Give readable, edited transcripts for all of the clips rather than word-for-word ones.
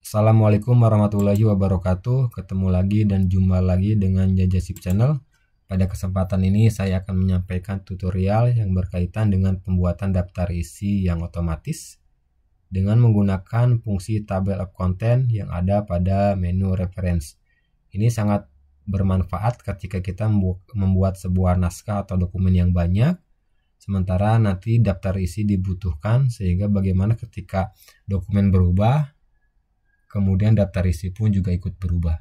Assalamualaikum warahmatullahi wabarakatuh. Ketemu lagi dan jumpa lagi dengan Jajasip Channel. Pada kesempatan ini saya akan menyampaikan tutorial yang berkaitan dengan pembuatan daftar isi yang otomatis dengan menggunakan fungsi tabel of content yang ada pada menu reference. Ini sangat bermanfaat ketika kita membuat sebuah naskah atau dokumen yang banyak, sementara nanti daftar isi dibutuhkan, sehingga bagaimana ketika dokumen berubah, kemudian daftar isi pun juga ikut berubah.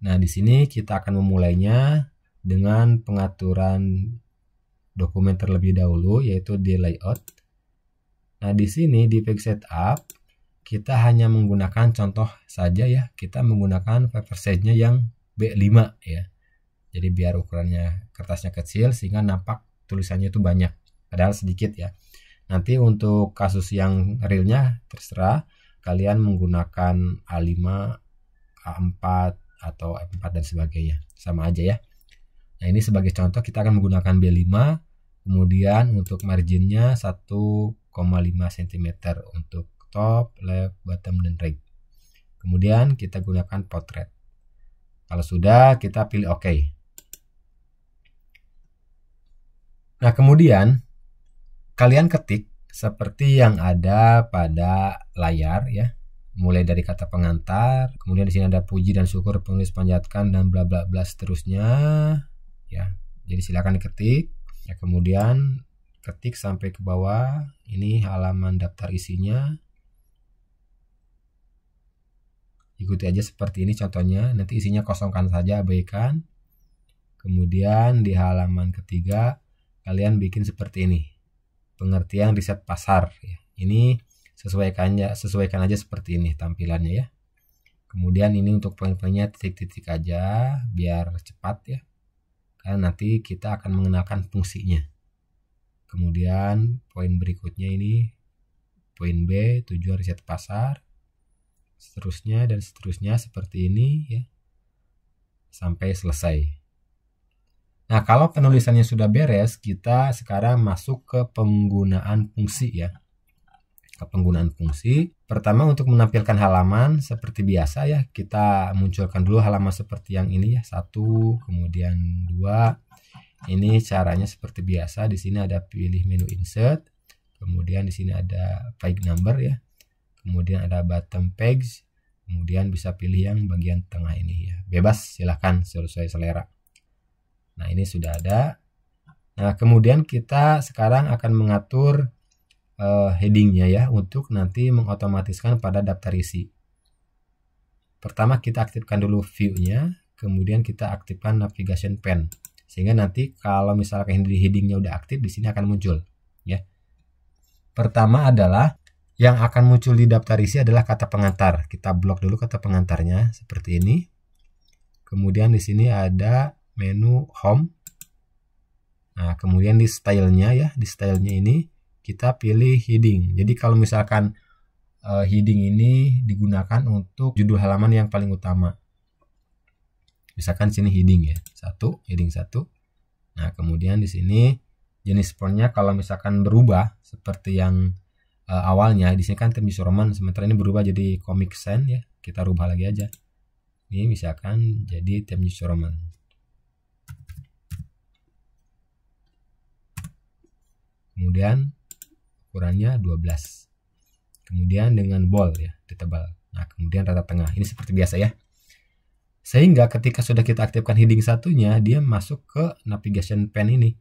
Nah, di sini kita akan memulainya dengan pengaturan dokumen terlebih dahulu, yaitu di layout. Nah, di sini di page setup kita hanya menggunakan contoh saja ya. Kita menggunakan paper size-nya yang B5 ya. Jadi biar ukurannya kertasnya kecil sehingga nampak tulisannya itu banyak, padahal sedikit ya. Nanti untuk kasus yang realnya terserah kalian menggunakan A5, A4 atau F4 dan sebagainya, sama aja ya. Nah, ini sebagai contoh kita akan menggunakan B5. Kemudian untuk marginnya 1,5 cm untuk top, left, bottom, dan right. Kemudian kita gunakan portrait. Kalau sudah, kita pilih OK. Nah, kemudian kalian ketik seperti yang ada pada layar ya. Mulai dari kata pengantar, kemudian di sini ada puji dan syukur, penulis panjatkan, dan bla bla bla seterusnya ya. Jadi silakan diketik ya, kemudian ketik sampai ke bawah. Ini halaman daftar isinya. Ikuti aja seperti ini contohnya. Nanti isinya kosongkan saja, abaikan. Kemudian di halaman ketiga kalian bikin seperti ini. Pengertian riset pasar ya. Ini sesuaikan aja seperti ini tampilannya ya. Kemudian ini untuk poin-poinnya titik-titik aja biar cepat ya. Karena nanti kita akan mengenalkan fungsinya. Kemudian poin berikutnya ini poin B, tujuan riset pasar. Seterusnya dan seterusnya seperti ini ya. Sampai selesai. Nah, kalau penulisannya sudah beres, kita sekarang masuk ke penggunaan fungsi ya. Ke penggunaan fungsi. Pertama, untuk menampilkan halaman seperti biasa ya, kita munculkan dulu halaman seperti yang ini ya. 1, kemudian 2. Ini caranya seperti biasa. Di sini ada pilih menu insert. Kemudian di sini ada page number ya. Kemudian ada bottom page. Kemudian bisa pilih yang bagian tengah ini ya. Bebas, silahkan sesuai selera. Nah, ini sudah ada. Nah, kemudian kita sekarang akan mengatur headingnya ya, untuk nanti mengotomatiskan pada daftar isi. Pertama kita aktifkan dulu view-nya, kemudian kita aktifkan navigation pane, sehingga nanti kalau misalkan headingnya udah aktif, di sini akan muncul ya. Pertama adalah yang akan muncul di daftar isi adalah kata pengantar. Kita blok dulu kata pengantarnya seperti ini. Kemudian di sini ada menu home. Nah, kemudian di stylenya ya, di stylenya ini kita pilih heading. Jadi kalau misalkan heading ini digunakan untuk judul halaman yang paling utama. Misalkan sini heading ya, heading 1. Nah, kemudian di sini jenis fontnya kalau misalkan berubah seperti yang awalnya, di sini kan Times New Roman, sementara ini berubah jadi Comic Sans ya. Kita rubah lagi aja. Ini misalkan jadi Times New Roman. Kemudian ukurannya 12. Kemudian dengan bold ya, ditebal. Nah, kemudian rata tengah. Ini seperti biasa ya. Sehingga ketika sudah kita aktifkan heading satunya, dia masuk ke navigation pane ini.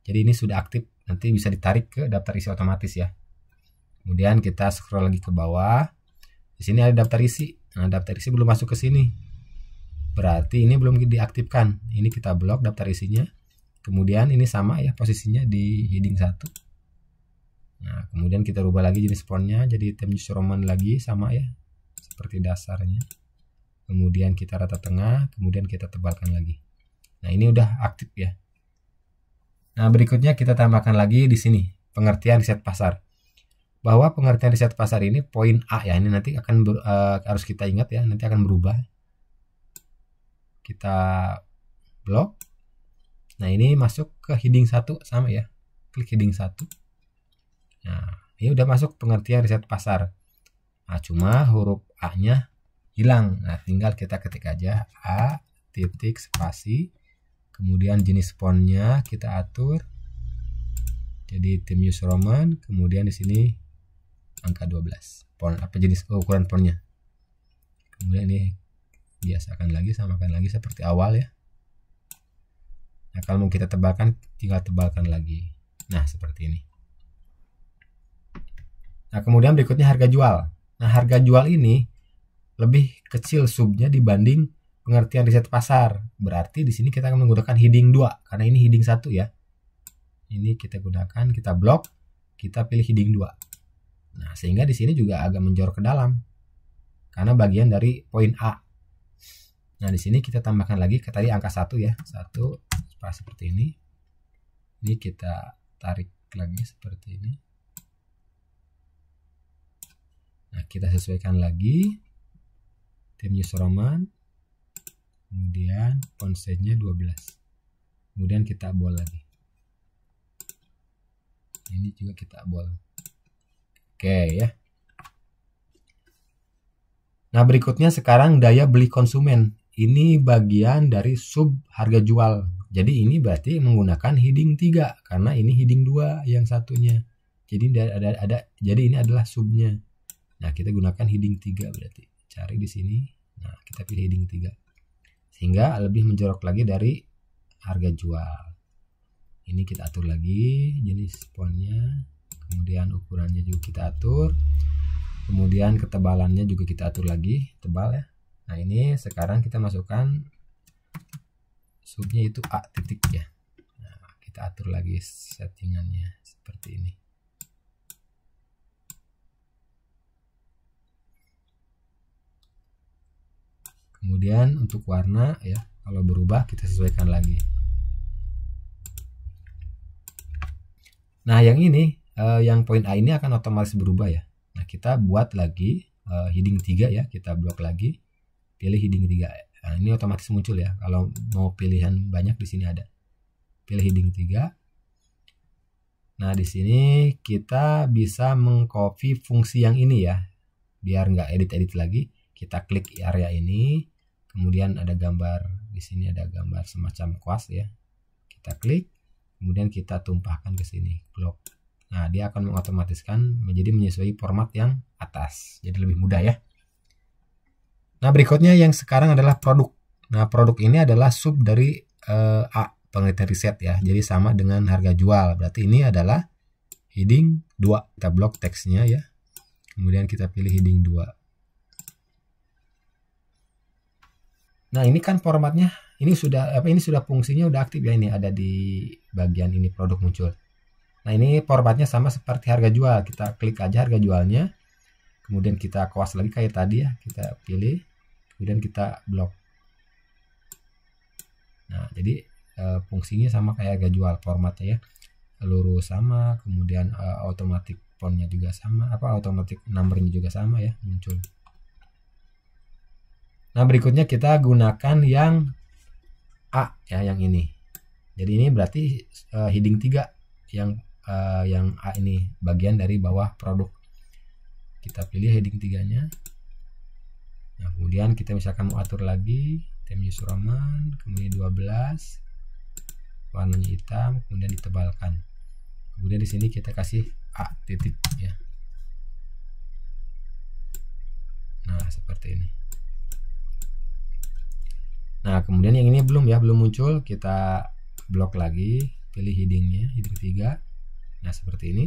Jadi ini sudah aktif, nanti bisa ditarik ke daftar isi otomatis ya. Kemudian kita scroll lagi ke bawah. Di sini ada daftar isi. Nah, daftar isi belum masuk ke sini. Berarti ini belum diaktifkan. Ini kita blok daftar isinya. Kemudian ini sama ya posisinya di heading 1. Nah, kemudian kita rubah lagi jenis fontnya jadi Times New Roman lagi, sama ya, seperti dasarnya. Kemudian kita rata tengah, kemudian kita tebalkan lagi. Nah, ini udah aktif ya. Nah, berikutnya kita tambahkan lagi di sini pengertian riset pasar. Bahwa pengertian riset pasar ini poin A ya, ini nanti akan harus kita ingat ya, nanti akan berubah. Kita blok. Nah, ini masuk ke heading 1 sama ya. Klik heading 1. Nah, ini udah masuk pengertian riset pasar. Nah, cuma huruf A-nya hilang. Nah, tinggal kita ketik aja A titik spasi. Kemudian jenis fontnya kita atur jadi Times New Roman. Kemudian di sini angka 12. Font apa jenis ukuran fontnya. Kemudian ini biasakan lagi, samakan lagi seperti awal ya. Nah, kalau mau kita tebalkan tinggal tebalkan lagi. Nah, seperti ini. Nah, kemudian berikutnya harga jual. Nah, harga jual ini lebih kecil subnya dibanding pengertian riset pasar. Berarti di sini kita akan menggunakan heading 2 karena ini heading 1 ya. Ini kita gunakan, kita blok, kita pilih heading 2. Nah, sehingga di sini juga agak menjorok ke dalam. Karena bagian dari poin A. Nah, di sini kita tambahkan lagi ke tadi angka 1 ya. 1 seperti ini. Ini kita tarik lagi seperti ini. Nah, kita sesuaikan lagi Times New Roman. Kemudian font size-nya 12. Kemudian kita bold lagi. Ini juga kita bold. Oke ya. Nah, berikutnya sekarang daya beli konsumen. Ini bagian dari sub harga jual. Jadi ini berarti menggunakan heading 3 karena ini heading 2 yang satunya. Jadi jadi ini adalah subnya. Nah, kita gunakan heading 3 berarti. Cari di sini. Nah, kita pilih heading 3. Sehingga lebih menjorok lagi dari harga jual. Ini kita atur lagi jenis fontnya. Kemudian ukurannya juga kita atur. Kemudian ketebalannya juga kita atur lagi, tebal ya. Nah, ini sekarang kita masukkan subnya itu A titik ya. Nah, kita atur lagi settingannya seperti ini. Kemudian untuk warna ya, kalau berubah kita sesuaikan lagi. Nah, yang ini yang poin A ini akan otomatis berubah ya. Nah, kita buat lagi heading 3 ya, kita blok lagi. Pilih heading 3. Nah, ini otomatis muncul ya. Kalau mau pilihan banyak di sini ada. Pilih heading 3. Nah, di sini kita bisa mengcopy fungsi yang ini ya. Biar nggak edit-edit lagi, kita klik area ini. Kemudian ada gambar, di sini ada gambar semacam kuas ya. Kita klik, kemudian kita tumpahkan ke sini, blok. Nah, dia akan mengotomatiskan menjadi menyesuaikan format yang atas. Jadi lebih mudah ya. Nah, berikutnya yang sekarang adalah produk. Nah, produk ini adalah sub dari A, pengertian riset ya. Jadi sama dengan harga jual. Berarti ini adalah heading 2. Kita blok teksnya ya. Kemudian kita pilih heading 2. Nah, ini kan formatnya, ini sudah fungsinya udah aktif ya, ini ada di bagian ini produk muncul. Nah, ini formatnya sama seperti harga jual. Kita klik aja harga jualnya. Kemudian kita kuas lagi kayak tadi ya, kita pilih, kemudian kita blok. Nah, jadi fungsinya sama kayak harga jual, formatnya ya. Lurus sama, kemudian otomatis fontnya juga sama, otomatis numbernya juga sama ya, muncul. Nah, berikutnya kita gunakan yang A ya, yang ini. Jadi ini berarti heading 3 yang A ini bagian dari bawah produk. Kita pilih heading 3-nya. Nah, kemudian kita misalkan mau atur lagi Times New Roman, kemudian 12. Warnanya hitam, kemudian ditebalkan. Kemudian di sini kita kasih A titik ya. Nah, seperti ini. Nah, kemudian yang ini belum muncul, kita blok lagi, pilih headingnya, heading 3. Nah, seperti ini.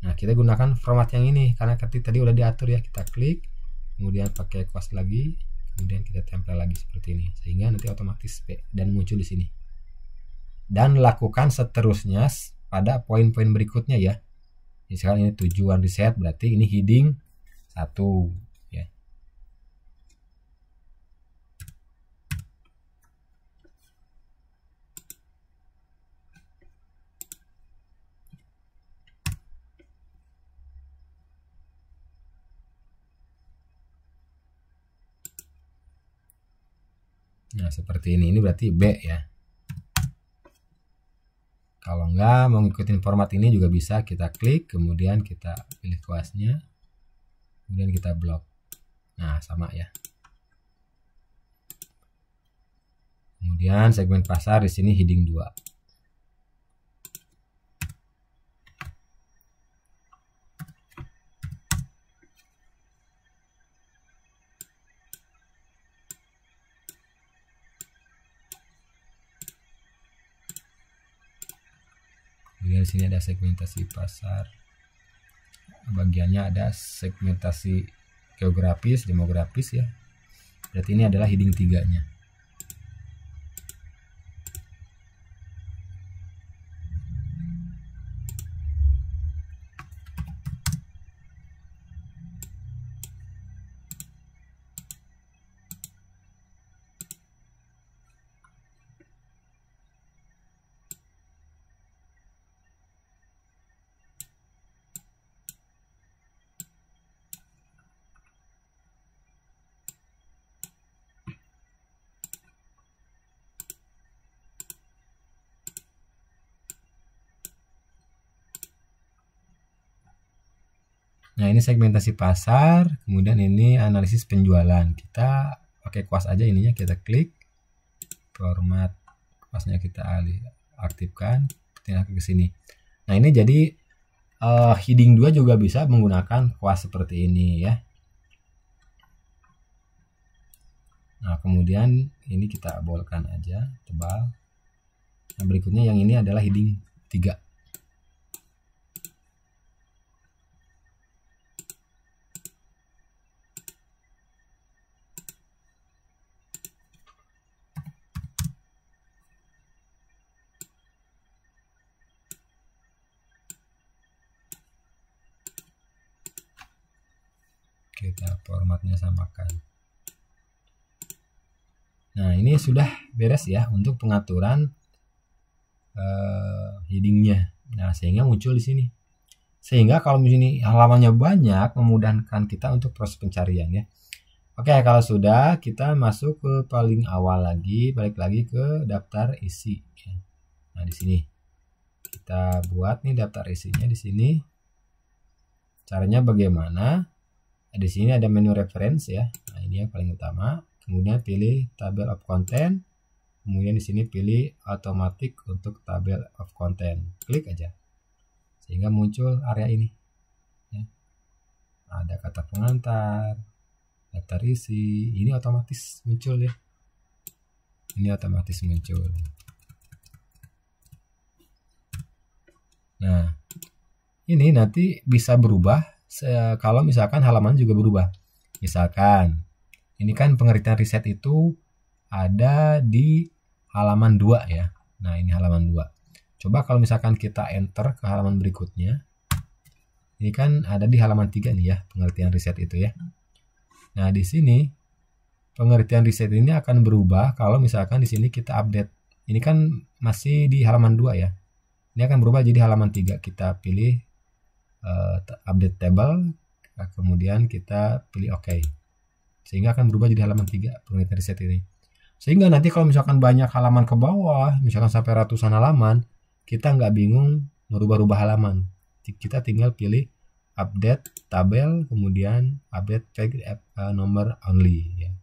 Nah, kita gunakan format yang ini karena tadi udah diatur ya. Kita klik, kemudian pakai kuas lagi, kemudian kita tempel lagi seperti ini sehingga nanti otomatis P dan muncul di sini. Dan lakukan seterusnya pada poin-poin berikutnya ya. Misalkan ini tujuan riset, berarti ini heading 1 ya. Nah, seperti ini berarti B ya. Kalau enggak mau ngikutin format ini juga bisa, kita klik, kemudian kita pilih kuasnya. kemudian kita blok. Nah, sama ya. Kemudian segmen pasar di sini heading 2. Kemudian di sini ada segmentasi pasar. Bagiannya ada segmentasi geografis, demografis ya. Berarti ini adalah heading 3-nya. Nah, ini segmentasi pasar, kemudian ini analisis penjualan. Kita pakai kuas aja ininya, kita klik format kuasnya, kita aktifkan, tinggal ke sini. Nah, ini jadi heading 2 juga bisa menggunakan kuas seperti ini ya. Nah, kemudian ini kita bolkan aja, tebal. Nah, berikutnya yang ini adalah heading 3. Kita formatnya samakan. Nah, ini sudah beres ya untuk pengaturan headingnya. Nah, sehingga muncul di sini. Sehingga kalau di sini halamannya banyak, memudahkan kita untuk proses pencarian ya. Oke, kalau sudah, kita masuk ke paling awal lagi, balik lagi ke daftar isi. Nah, di sini kita buat nih daftar isinya di sini. Caranya bagaimana? Di sini ada menu reference ya. Nah, ini yang paling utama. Kemudian pilih table of content. Kemudian di sini pilih automatic untuk table of content. Klik aja. Sehingga muncul area ini. Ya. Ada kata pengantar, daftar isi. Ini otomatis muncul ya. Ini otomatis muncul. Nah, ini nanti bisa berubah kalau misalkan halaman juga berubah. Misalkan ini kan pengertian riset itu ada di halaman 2 ya. Nah, ini halaman 2. Coba kalau misalkan kita enter ke halaman berikutnya. Ini kan ada di halaman 3 nih ya, pengertian riset itu ya. Nah, di sini pengertian riset ini akan berubah kalau misalkan di sini kita update. Ini kan masih di halaman 2 ya. Ini akan berubah jadi halaman 3. Kita pilih update table, kemudian kita pilih OK, sehingga akan berubah jadi halaman 3 pengertian riset ini. Sehingga nanti kalau misalkan banyak halaman ke bawah, misalkan sampai ratusan halaman, kita nggak bingung merubah-rubah halaman. Kita tinggal pilih update tabel, kemudian update page nomor only ya.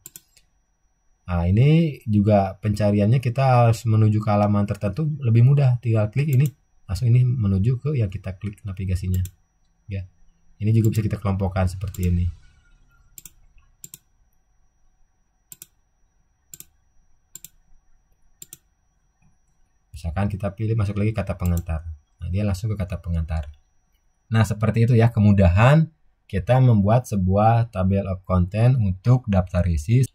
Nah, ini juga pencariannya kita harus menuju ke halaman tertentu lebih mudah, tinggal klik ini, langsung ini menuju ke yang kita klik navigasinya ya. Ini juga bisa kita kelompokkan seperti ini. Misalkan kita pilih masuk lagi kata pengantar. Nah, dia langsung ke kata pengantar. Nah, seperti itu ya kemudahan kita membuat sebuah table of content untuk daftar isi.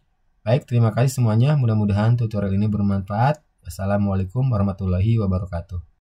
Baik, terima kasih semuanya. Mudah-mudahan tutorial ini bermanfaat. Assalamualaikum warahmatullahi wabarakatuh.